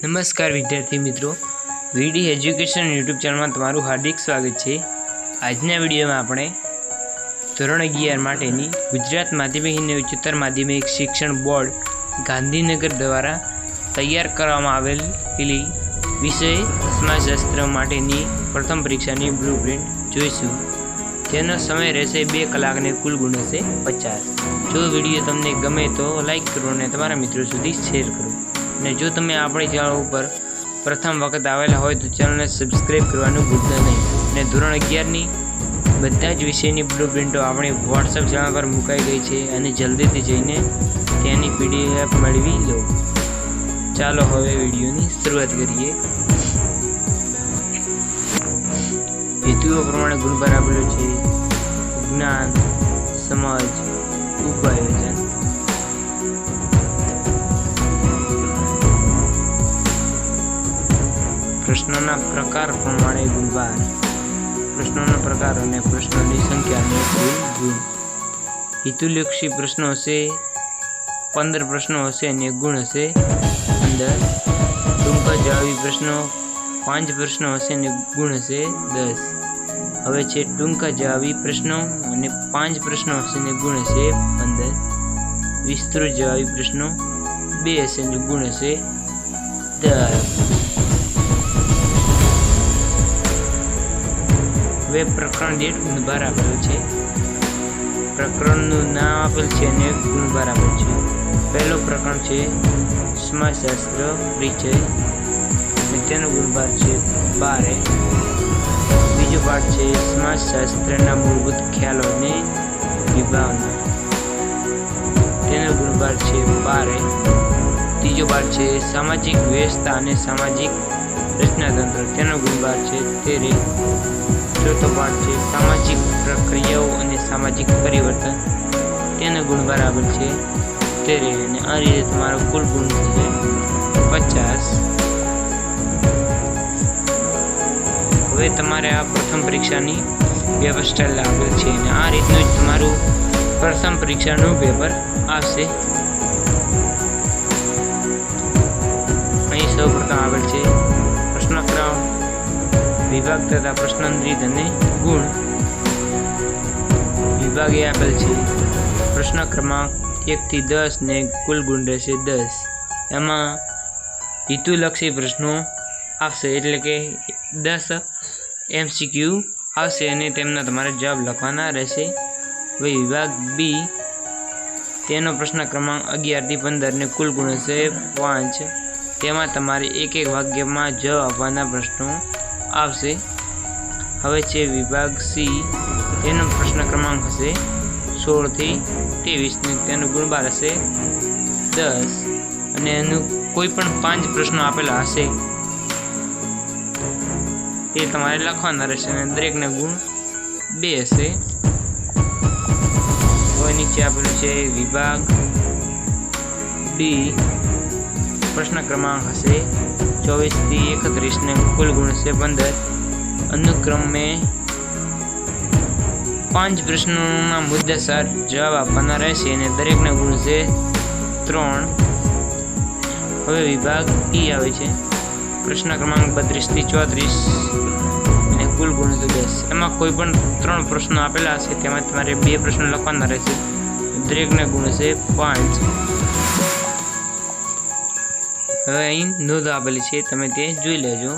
નમસ્કાર વિદ્યાર્થી મિત્રો, વીડી એજ્યુકેશન યુટ્યુબ ચેનલમાં તમારું હાર્દિક સ્વાગત છે। આજના વિડીયોમાં આપણે ધોરણ 11 માટેની ગુજરાત માધ્યમિક અને ઉચ્ચતર માધ્યમિક શિક્ષણ બોર્ડ ગાંધીનગર દ્વારા તૈયાર કરવામાં આવેલી વિષય સમાજશાસ્ત્ર માટેની પ્રથમ પરીક્ષાની બ્લુપ્રિન્ટ જોઈશું। તેનો સમય રહેશે 2 કલાક અને કુલ ગુણ હશે 50। જો વિડીયો તમને ગમે તો લાઈક કરો અને તમારા મિત્રો સુધી શેર કરો। અને જો તમે આપણી ચેનલ ઉપર પ્રથમ વખત આવેલા હોય તો ચેનલને સબસ્ક્રાઈબ કરવાનું ભૂલતા નહીં। અને ધોરણ 11ની બધા જ વિષયની બ્લુપ્રિન્ટો આપણી વોટ્સએપ ચેનલ પર મુકાઈ ગઈ છે અને જલ્દીથી જઈને તેની PDF મેળવી લો। ચાલો હવે વિડીયોની શરૂઆત કરીએ। હેતુઓ પ્રમાણે ગુણભાર આપેલો છે: જ્ઞાન, સમજ, ઉપાયોજન। પ્રશ્નોના પ્રકાર પ્રમાણે ગુણભાર: પ્રશ્નોના પ્રકાર અને પ્રશ્નોની સંખ્યા અને કુલ ગુણ। હેતુલક્ષી પ્રશ્નો હશે 15 પ્રશ્નો હશે અને ગુણ હશે 15। ટૂંકા જવાબી પ્રશ્નો 5 પ્રશ્નો હશે અને ગુણ હશે 10। હવે છે ટૂંકા જવાબી પ્રશ્નો અને 5 પ્રશ્નો હશે અને ગુણ હશે 15। વિસ્તૃત જવાબી પ્રશ્નો 2 હશે અને ગુણ હશે 10। હવે પ્રકરણ દીઠ ગુણભાર આપેલો છે। પ્રકરણનું નામ આપેલ છે અને ગુણભાર આપેલ છે। પહેલો પ્રકરણ છે સમાજશાસ્ત્ર પરિચય અને તેનો ગુણભાર છે 12। બીજો પાઠ છે સમાજશાસ્ત્રના મૂળભૂત ખ્યાલો અને વિભાવના, તેનો ગુણભાર છે 12। ત્રીજો પાઠ છે સામાજિક વ્યવસ્થા અને સામાજિક રચનાતંત્ર, તેનો ગુણભાર છે 13। ચોથો પાઠ છે સામાજિક પ્રક્રિયાઓ અને સામાજિક પરિવર્તન, તેનો ગુણભાર આપેલ છે 13। અને આ રીતે તમારો કુલ ગુણ છે 50। હવે તમારે આ પ્રથમ પરીક્ષાની પેપર સ્ટાઇલ આપેલ છે અને આ રીતનું જ તમારું પ્રથમ પરીક્ષાનું પેપર આવશે। અહીં સૌ પ્રથમ આપેલ છે પ્રશ્નક્રમ, વિભાગ તથા પ્રશ્ન રીત અને ગુણ। વિભાગે આપેલ છે પ્રશ્ન ક્રમાંક 1 થી 10 ને કુલ ગુણ રહેશે 10। એમાં હેતુલક્ષી પ્રશ્નો આવશે, એટલે કે 10 MCQ આવશે અને તેમના તમારે જવાબ લખવાના રહેશે। હવે વિભાગ બી, તેનો પ્રશ્ન ક્રમાંક 11 થી 15 ને કુલ ગુણ હશે 5। તેમાં તમારે એક વાક્યમાં જવાબ આપવાના પ્રશ્નો આવશે। હવે છે વિભાગ સી, તેનો પ્રશ્ન ક્રમાંક હશે 16 થી 23 ને તેનો ગુણભાર હશે 10 અને એનું કોઈ પણ 5 પ્રશ્નો આપેલા હશે એ તમારે લખવાના રહેશે અને દરેકને ગુણ 2 હશે। હવે નીચે આપેલું છે વિભાગ ડી, પ્રશ્ન ક્રમાંક હશે 24 થી 31 ને કુલ ગુણ હશે 15। અનુક્રમે 5 પ્રશ્નોના મુદ્દાસર જવાબ આપવાના રહેશે અને દરેકને ગુણ છે 3। હવે વિભાગ ઈ આવે છે, પ્રશ્ન ક્રમાંક 32 થી 34 અને કુલ ગુણ છે 10। એમાં કોઈ પણ 3 પ્રશ્નો આપેલા હશે તેમાં તમારે 2 પ્રશ્નો લખવાના રહેશે, દરેકને ગુણ છે 5। હવે અહીં નોંધ આપેલી છે, તમે તે જોઈ લેજો।